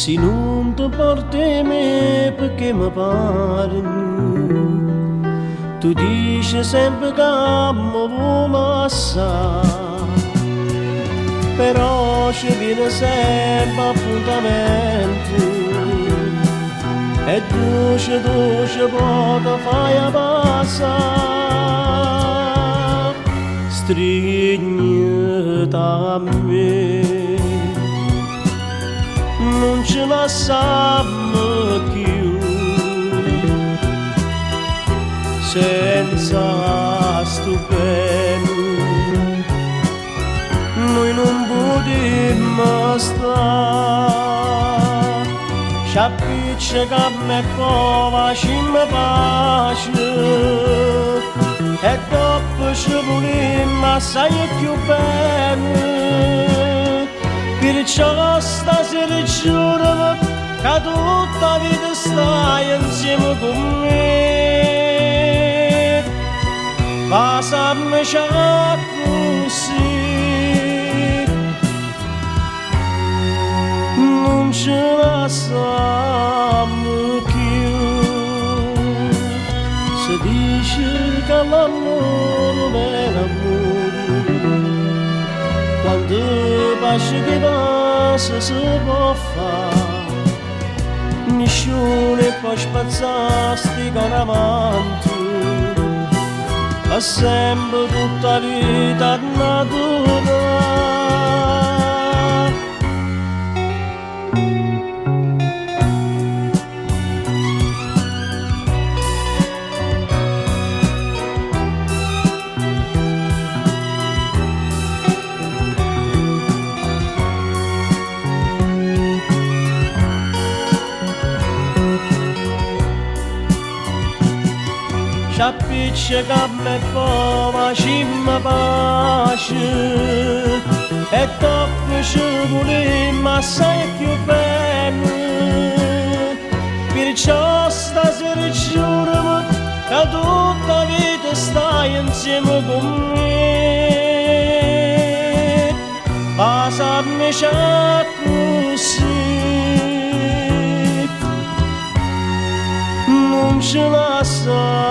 Se non ti porti me perché mi pare, tu dici sempre che mi vuoi assai, però ci viene sempre appuntamento e dolce poi ti fai passare, strigniti a me. Non ce la lasciamo più senza stupendo, noi non potremmo stare, ci appiccichiamo e poi facciamo pace e dopo ci volimmo assai più bene. Perciò stasera giuro che tutta la vita stai insieme con me. Passami già così, non ce la lasciamo più. Si dice che l'amore è l'amore, quando pace che passa si può fare, nessuno può spazzarsi con amanti, ma sempre tutta la vita natura. Ci appiccichiamo e poi facciamo pace e dopo ci volimmo assai più bene. Perciò stasera giuro che tutta la vita stai insieme con me. Passami già così, non ce la sai.